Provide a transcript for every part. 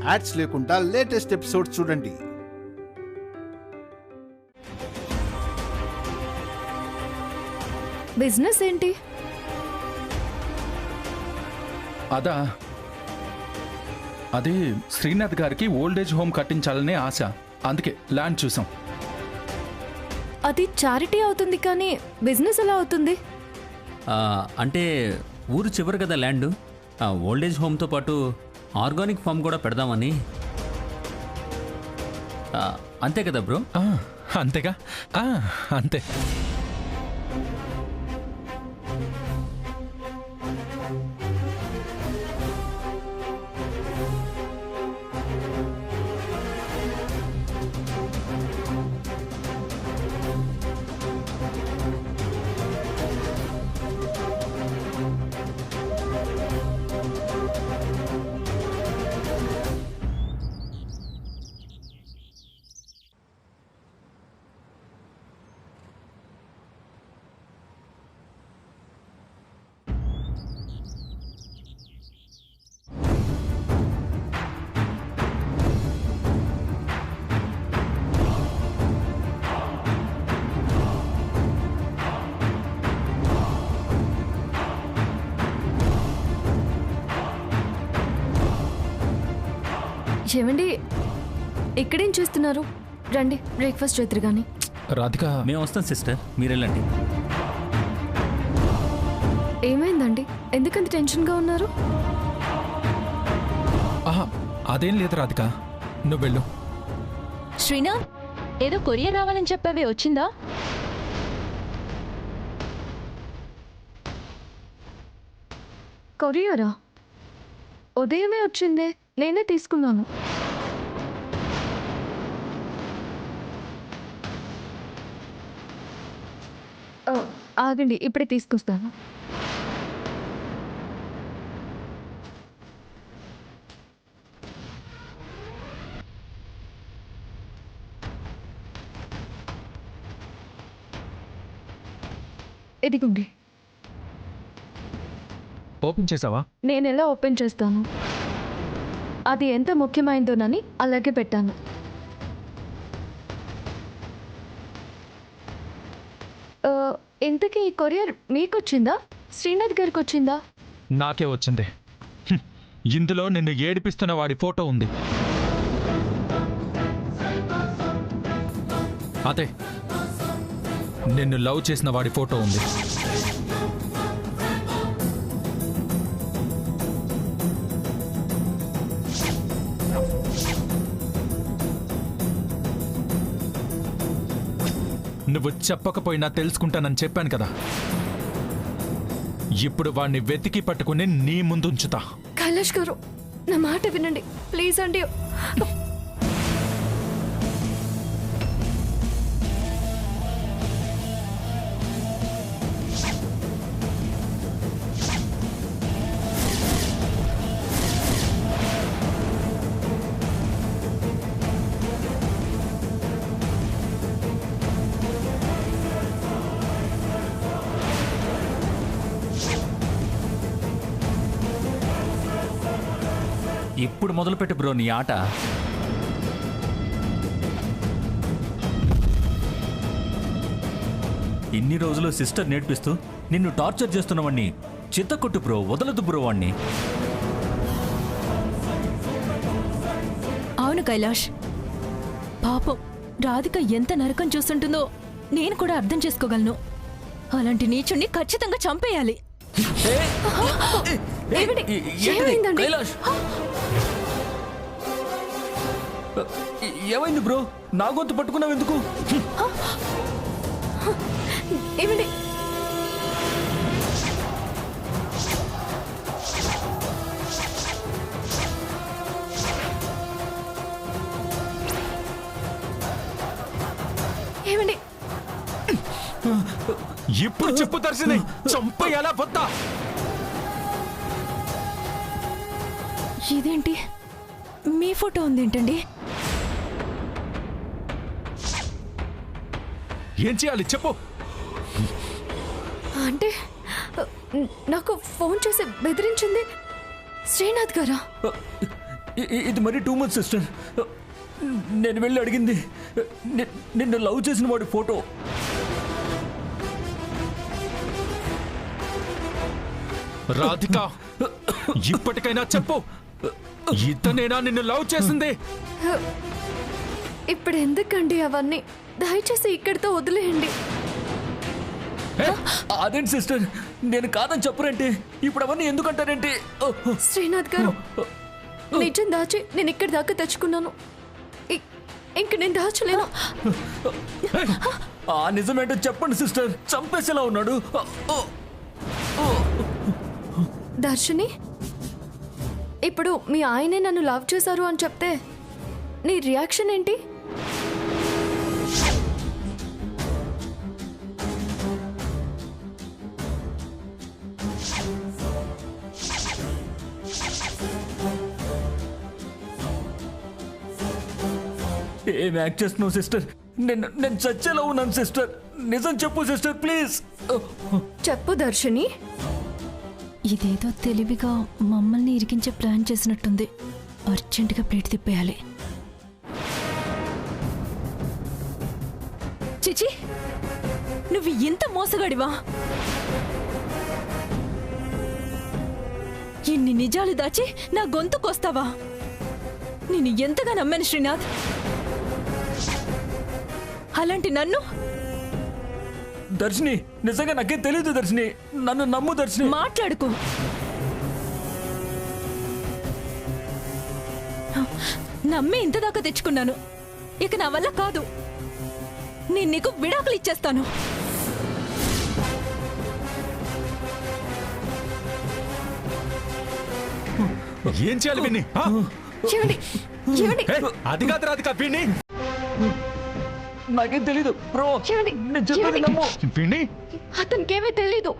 Ads లేకుండా latest episodes చూడండి. Business ఏంటి? అది శ్రీనాథ్ గారికి ఓల్డేజ్ హోమ్ కట్టించాలనే ఆశ, అందుకే ల్యాండ్ చూసాం. అది చారిటీ అవుతుంది కానీ బిజినెస్ ఎలా అవుతుంది? అంటే ఊరు చివరి కదా ల్యాండ్, ఓల్డేజ్ హోమ్తో పాటు ఆర్గానిక్ ఫామ్ కూడా పెడదామని. అంతే కదా బ్రో? అంతేగా, అంతే. ఏమండి, ఇక్కడేం చూస్తున్నారు? రండి బ్రేక్ఫాస్ట్ చేద్దరు గాని. రాధిక, మేము వస్తాం సిస్టర్, మీరు వెళ్ళండి. ఏమైందండి, ఎందుకంత టెన్షన్గా ఉన్నారు? అదేం లేదు రాధిక, నువ్వు వెళ్ళు. శ్రీనాథ్, ఏదో కొరియర్ రావాలని చెప్పావే, వచ్చిందా? కొరియరా? ఉదయమే వచ్చిందే, నేనే తీసుకున్నాను. ఆగండి, ఇప్పుడే తీసుకొస్తాను. ఇదిగోండి. ఓపెన్ చేసావా? నేను ఎలా ఓపెన్ చేస్తాను? అది ఎంత ముఖ్యమైనదోనని అలాగే పెట్టాను. ఇంతకీ ఈ కొరియర్ మీకు వచ్చిందా, శ్రీనాథ్ గారికి వచ్చిందా? నాకే వచ్చింది. ఇందులో నిన్ను ఏడిపిస్తున్న వాడి ఫోటో ఉంది. అదే, నిన్ను లవ్ చేసిన వాడి ఫోటో ఉంది. నువ్వు చెప్పకపోయినా తెలుసుకుంటానని చెప్పాను కదా. ఇప్పుడు వాడిని వెతికి పట్టుకుని నీ ముందుంచుతా. కైలాష్ గారు, నా మాట వినండి ప్లీజ్ అండి. ఇప్పుడు మొదలుపెట్టు బ్రో నీ ఆట. ఇన్ని రోజులు సిస్టర్ నేర్పిస్తూ నిన్ను టార్చర్ చేస్తున్నవాణ్ణి చిత్తకొట్టు బ్రో, వదలదు బ్రో వాణ్ణి. అవును కైలాష్, పాపం రాధిక ఎంత నరకం చూస్తుంటుందో నేను కూడా అర్థం చేసుకోగలను. అలాంటి నీచుణ్ణి ఖచ్చితంగా చంపేయాలి. కైలాష్, ఏమైంది బ్రో? నా గొంతు పట్టుకున్నావు ఎందుకు? ఏమండి, ఏమండి, ఇప్పుడు చెప్పు దర్శని, చంపేయాలా వద్దా? ఇదేంటి, మీ ఫోటో ఉందేంటండి? ఏం చేయాలి చెప్పు. అంటే నాకు ఫోన్ చేసి బెదిరించింది శ్రీనాథ్ గారా? ఇది మరీ టూ మచ్ సిస్టర్. నేను వెళ్ళి అడిగింది నిన్ను లవ్ చేసిన వాడి ఫోటో. రాధిక, ఇప్పటికైనా చెప్పు, ఇతనేనా నిన్ను లవ్ చేసింది? ఇప్పుడు ఎందుకండి అవన్నీ? దయచేసి ఇక్కడితో వదిలేయండి. అదేంటి సిస్టర్, నేను కాదని చెప్పరేంటి? ఇప్పుడు అవన్నీ ఎందుకంటారేంటి? శ్రీనాథ్ గారు, నిజం దాచి నేను ఇక్కడి దాకా తెచ్చుకున్నాను. ఇంక నేను దాచలేను. ఆ నిజమేంటో చెప్పండి సిస్టర్, చంపేసేలా ఉన్నాడు. దర్శిని, ఇప్పుడు మీ ఆయనే నన్ను లవ్ చేశారు అని చెప్తే నీ రియాక్షన్ ఏంటి? ఏం యాక్ట్ చేస్తున్నావు సిస్టర్? నేను చచ్చేలా ఉన్నాను సిస్టర్. నిజం చెప్పు సిస్టర్ ప్లీజ్. చెప్పు దర్శిని. ఇదేదో తెలివిగా మమ్మల్ని ఇరికించే ప్లాన్ చేసినట్టుంది. అర్జెంటుగా ప్లేట్ తిప్పేయాలి. చిచి, నువ్వు ఇంత మోసగాడివా? ఇన్ని నిజాలు దాచి నా గొంతుకొస్తావా? నేను ఎంతగా నమ్మాను శ్రీనాథ్. అలాంటి నన్ను దర్శిని, నిజంగా నాకేం తెలియదు దర్శిని, నన్ను నమ్ము దర్శిని. మాట్లాడుకో. నమ్మి ఇంతదాకా తెచ్చుకున్నాను, ఇక నా వల్ల కాదు. నేను నీకు విడాకులు ఇచ్చేస్తాను. ఏం చేయాలి విన్ని? ఏమండి? ఏమండి? అది కాదు రాధిక, విన్ని. నాకేం తెలీదు బ్రో. ఏమండి? నేను చెప్పేది నమ్ము. విన్ని, అతనికేమీ తెలీదు.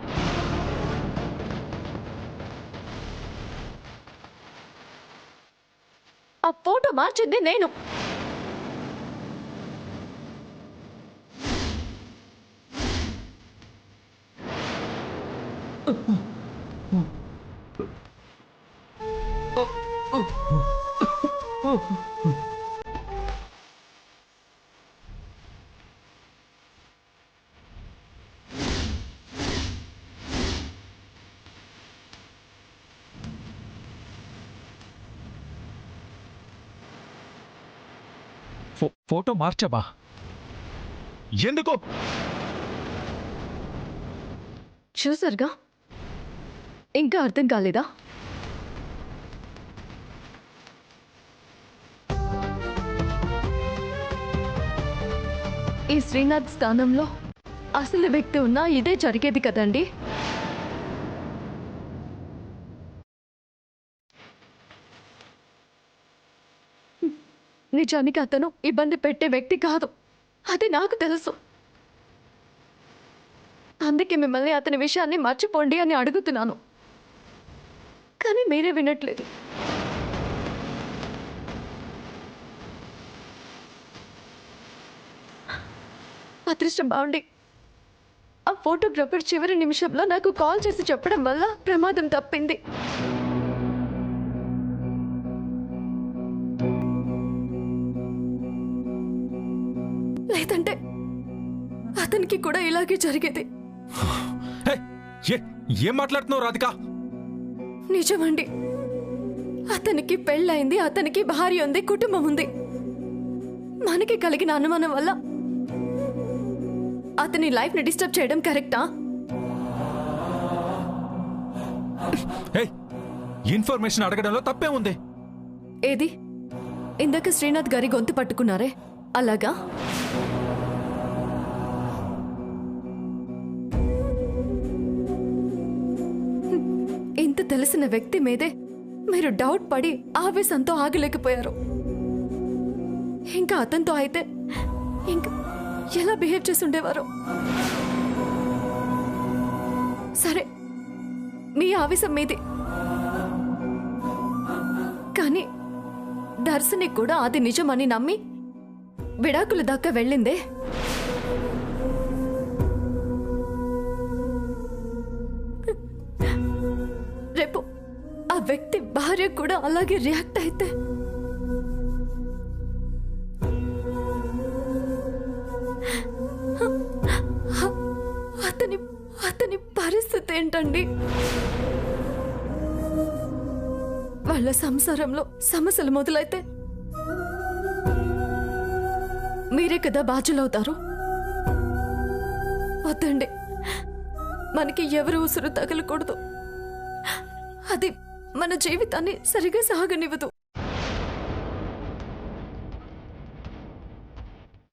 ఆ ఫోటో మార్చింది నేను. ఫోటో మార్చావా? ఎందుకు? చూసారుగా, ఇంకా అర్థం కాలేదా? ఈ శ్రీనాథ్ స్థానంలో అసలు వ్యక్తి ఉన్నా ఇదే జరిగేది కదండి. నిజానికి అతను ఇబ్బంది పెట్టే వ్యక్తి కాదు, అది నాకు తెలుసు. అందుకే మిమ్మల్ని అతని విషయాన్ని మర్చిపోండి అని అడుగుతున్నాను, కానీ మీరే వినట్లేదు. అదృష్టం బాగుండి ఆ ఫోటోగ్రాఫర్ చివరి నిమిషంలో నాకు కాల్ చేసి చెప్పడం వల్ల ప్రమాదం తప్పింది. లేదంటే అతనికి కూడా ఇలాగే జరిగేది. ఏం మాట్లాడుతున్నావు రాధిక? నిజమండి, అతనికి పెళ్ళైంది, అతనికి భార్య ఉంది, కుటుంబం ఉంది. మనకి కలిగిన అనుమానం వల్ల అతని లైఫ్ ని డిస్టర్బ్ చేయడం కరెక్టా? ఇన్ఫర్మేషన్ అడగడంలో తప్పే ఉంది. ఏది ఇందాక శ్రీనాథ్ గారి గొంతు పట్టుకున్నారే, అలాగా? ఇంత తెలిసిన వ్యక్తి మీదే మీరు డౌట్ పడి ఆవేశంతో ఆగలేకపోయారు. ఇంకా అతనితో అయితే ఇంకా ఎలా బిహేవ్ చేసి ఉండేవారు? సరే, మీ ఆవేశం మీది, కానీ దర్శని కూడా అది నిజమని నమ్మి విడాకుల దాకా వెళ్ళిందే. రేపు ఆ వ్యక్తి భార్య భార్య కూడా అలాగే రియాక్ట్ అయితే అతని అతని పరిస్థితి ఏంటండి? వాళ్ళ సంసారంలో సమస్యలు మొదలైతే మీరే కదా బాధ్యులవుతారు. వద్దండి, మనకి ఎవరు ఉసురు తగలకూడదు. అది మన జీవితాన్ని సరిగా సాగనివ్వదు.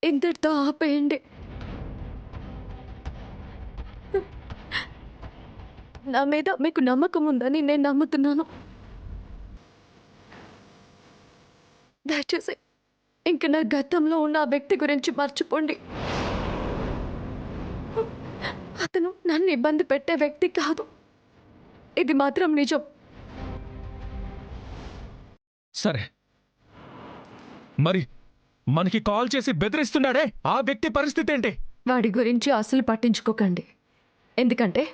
ఇంతటితో ఆపేయండి. నా మీద మీకు నమ్మకం ఉందని నేను నమ్ముతున్నాను. దయచేసి ఇంక నా గతంలో ఉన్న ఆ వ్యక్తి గురించి మర్చిపోండి. అతను నన్ను ఇబ్బంది పెట్టే వ్యక్తి కాదు, ఇది మాత్రం నిజం. సరే, మరి మనకి కాల్ చేసి బెదిరిస్తున్నాడే ఆ వ్యక్తి పరిస్థితి ఏంటి? వాడి గురించి అసలు పట్టించుకోకండి, ఎందుకంటే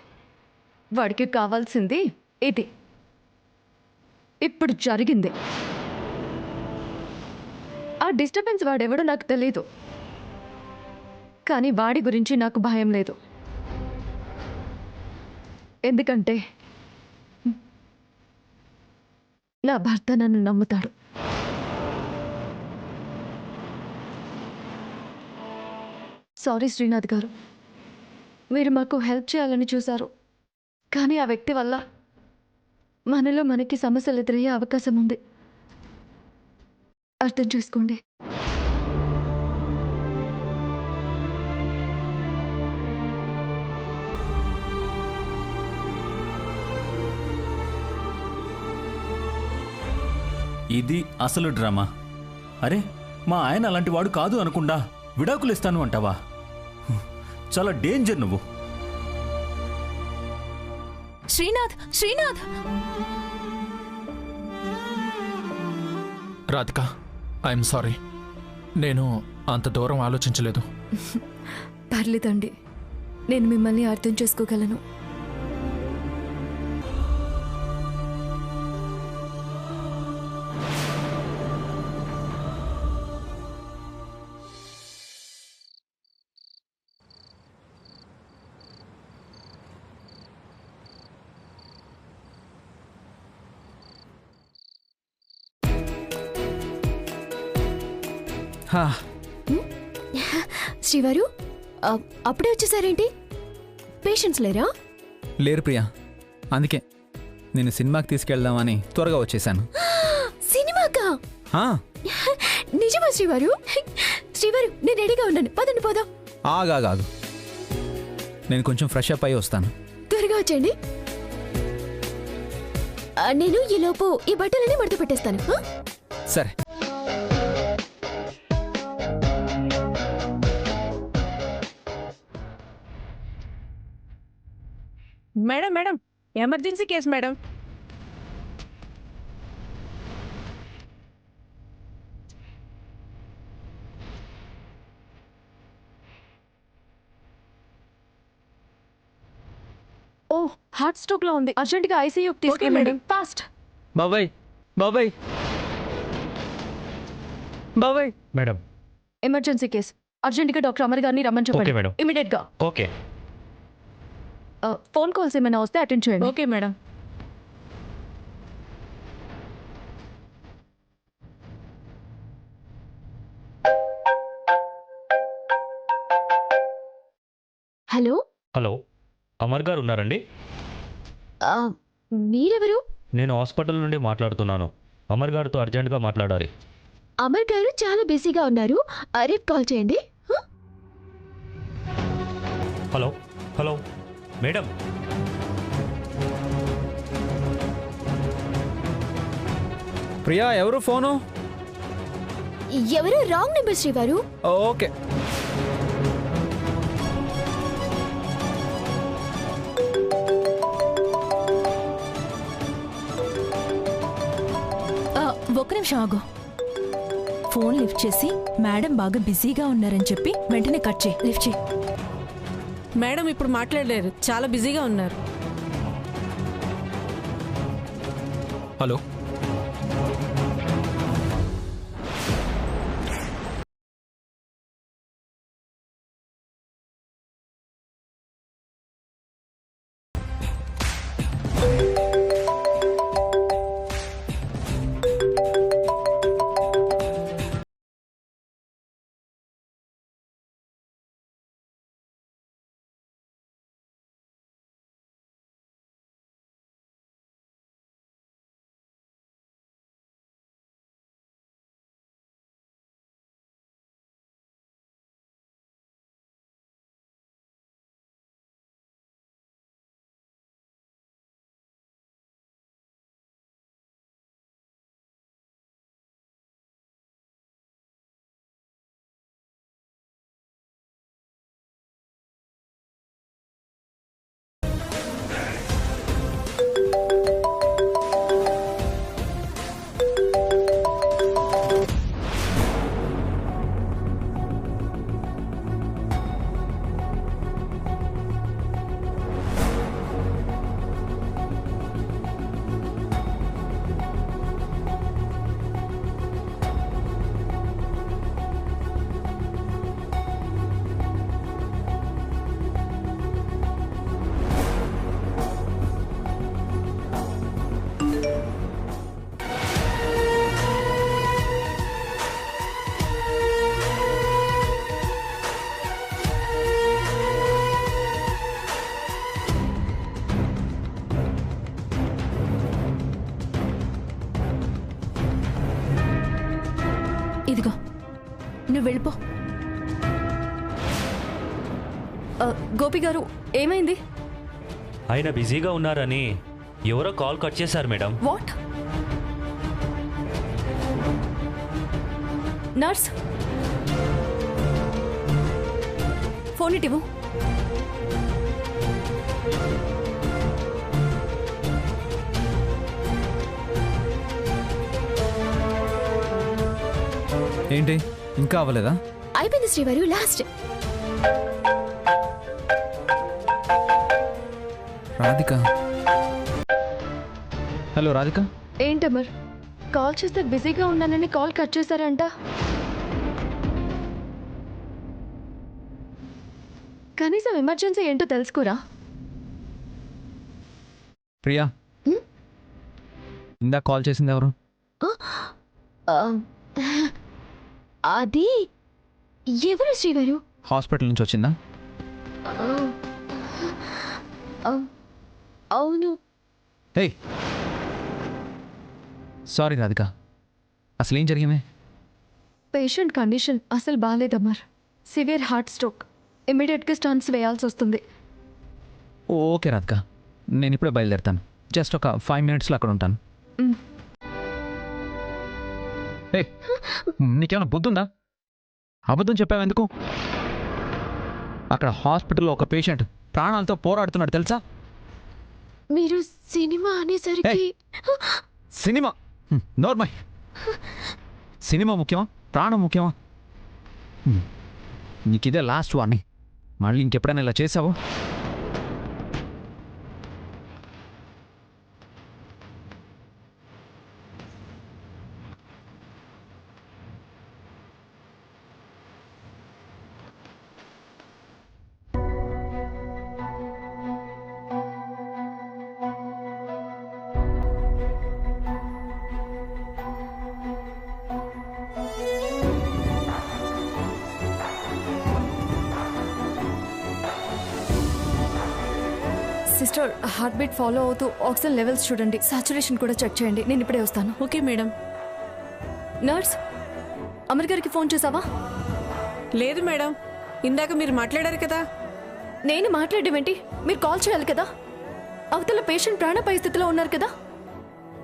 వాడికి కావాల్సింది ఇది. ఇప్పుడు జరిగింది. ఆ డిస్టర్బెన్స్ వాడెవడో నాకు తెలీదు, కానీ వాడి గురించి నాకు భయం లేదు. ఎందుకంటే నా భర్త నన్ను నమ్ముతాడు. సారీ శ్రీనాథ్ గారు, మీరు మాకు హెల్ప్ చేయాలని చూశారు, కానీ ఆ వ్యక్తి వల్ల మనలో మనకి సమస్యలు ఎదురయ్యే అవకాశం ఉంది. అర్థం చేసుకోండి. ఇది అసలు డ్రామా. అరే, మా ఆయన అలాంటి వాడు కాదు అనుకుండా విడాకులు ఇస్తాను అంటావా? చాలా డేంజర్ నువ్వు. శ్రీనాథ్, శ్రీనాథ్! Radhika, I'm sorry. నేను అంత దూరం ఆలోచించలేదు. పర్లేదండి, నేను మిమ్మల్ని అర్థం చేసుకోగలను. శ్రీవారు, అప్పుడే వచ్చేసారేంటి? పేషెంట్స్ లేరా? లేరు ప్రియా, అందుకే నేను సినిమాకి తీసుకెళ్దామని త్వరగా వచ్చేసాను. సినిమాకా? నిజమా శ్రీవారు? శ్రీవారు, నేను రెడీగా ఉన్నాను, పదండి పోదాం. ఆగాగాగు, నేను కొంచెం ఫ్రెష్ అప్ అయి వస్తాను. త్వరగా వచ్చేయండి. నేను ఈలోపు ఈ బట్టలన్నీ మడత పెట్టేస్తాను. సరే. Madam madam, emergency case madam. Oh, heart stroke లో ఉంది, అర్జెంట్ గా ఐసీయూకి తీసుకెళ్ళండి మేడం, ఫాస్ట్. బాబాయ్, బాబాయ్, బాబాయ్. మేడం, ఎమర్జెన్సీ కేసు, అర్జెంట్ గా డాక్టర్ అమర్ గారిని రమ్మని చెప్పండి మేడం. ఇమీడియట్ గా. ఓకే. ఫోన్ కాల్స్ ఏమైనా వస్తే అటెండ్ చేయండి. Okay madam. Hello hello, Amar గారు ఉన్నారండి? మీరెవరు? నేను హాస్పిటల్ నుండి మాట్లాడుతున్నాను. అమర్ గారితో అర్జెంటుగా మాట్లాడాలి. అమర్ గారు చాలా బిజీగా ఉన్నారు, రేపు కాల్ చేయండి. Hello hello madam. ప్రియా, ఎవరు ఫోను? ఎవరు? రాంగ్ నెంబర్ శ్రీవారు. ఓకే. ఒక్క నిమిషం ఆగు. ఫోన్ లిఫ్ట్ చేసి మేడం బాగా బిజీగా ఉన్నారని చెప్పి వెంటనే కట్ చేయి. లిఫ్ట్ చేయి. మేడం ఇప్పుడు మాట్లాడలేరు, చాలా బిజీగా ఉన్నారు. హలో ఇదిగో నువ్వు వెళ్ళిపో. గోపి గారు ఏమైంది? ఆయన బిజీగా ఉన్నారని ఎవరో కాల్ కట్ చేశారు మేడం. వాట్? నర్స్ ఫోన్ ఇటివ్వు. ఏంటి ఇంకా అవ్వలేదా? అయిపోయింది శ్రీవారు, లాస్ట్. రాధిక. హలో రాధిక. ఏంటమర్ కాల్ చేస్తే బిజీగా ఉన్నానని కాల్ కట్ చేశారంట. కనీసం ఎమర్జెన్సీ ఏంటో తెలుసుకోరా? ప్రియా, ఇందాక కాల్ చేసింది ఎవరు? అది ఎవరు శ్రీవారు? హాస్పిటల్ నుంచి వచ్చిందా? అవును. ఏయ్ సారీ రాధిక, అసలు ఏం జరిగింది? పేషెంట్ కండిషన్ అసలు బాగాలేదమ్మర్. Severe heart stroke. ఇమీడియట్గా స్టంట్స్ వేయాల్సి వస్తుంది. ఓకే రాధిక, నేను ఇప్పుడే బయలుదేరుతాను. జస్ట్ ఒక 5 minutesలో అక్కడ ఉంటాను. ఏయ్ నీకేమైనా బుద్ధి ఉందా? అబద్ధం చెప్పావెందుకు? అక్కడ హాస్పిటల్లో ఒక పేషెంట్ ప్రాణాలతో పోరాడుతున్నాడు తెలుసా? మీరు సినిమా అనేసరికి సినిమా నోర్మై. సినిమా ముఖ్యమా, ప్రాణం ముఖ్యమా? నీకు ఇదే లాస్ట్ వార్నింగ్. మళ్ళీ ఇంకెప్పుడైనా ఇలా చేసావో సిస్టర్, హార్ట్ బీట్ ఫాలో అవుతూ ఆక్సిజన్ లెవెల్స్ చూడండి, సాచురేషన్ కూడా చెక్ చేయండి. నేను ఇప్పుడే వస్తాను. Okay madam. నర్స్, అమర్ గారికి ఫోన్ చేసావా? లేదు మేడం, ఇందాక మీరు మాట్లాడారు కదా. నేను మాట్లాడడం ఏంటి? మీరు కాల్ చేయాలి కదా. అవతల పేషెంట్ ప్రాణాపాయ స్థితిలో ఉన్నారు కదా.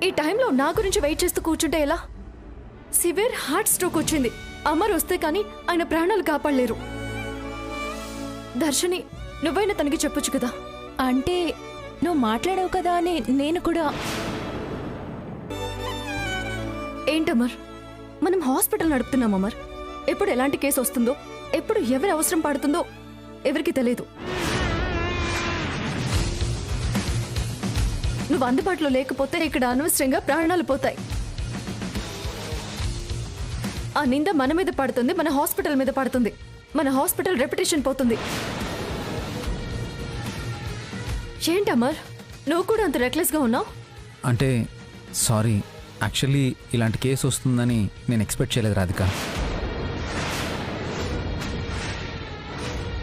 ఈ టైంలో నా గురించి వెయిట్ చేస్తూ కూర్చుంటే ఎలా? సివియర్ హార్ట్ స్ట్రోక్ వచ్చింది. అమర్ వస్తే కానీ ఆయన ప్రాణాలు కాపాడలేరు. దర్శని, నువ్వైనా తనకి చెప్పొచ్చు కదా. అంటే నువ్వు మాట్లాడావు కదా అని నేను కూడా. ఏంటమర్, మనం హాస్పిటల్ నడుపుతున్నాం అమర్. ఎప్పుడు ఎలాంటి కేసు వస్తుందో, ఎప్పుడు ఎవరి అవసరం పడుతుందో ఎవరికి తెలియదు. నువ్వు అందుబాటులో లేకపోతే ఇక్కడ అనవసరంగా ప్రాణాలు పోతాయి. ఆ నింద మన మీద పడుతుంది, మన హాస్పిటల్ మీద పడుతుంది. మన హాస్పిటల్ రెప్యుటేషన్ పోతుంది. ఏంటి అమర్, నువ్వు కూడా అంత రెక్లెస్గా ఉన్నావు? అంటే సారీ, యాక్చువల్లీ ఇలాంటి కేసు వస్తుందని నేను ఎక్స్పెక్ట్ చేయలేదు రాధిక.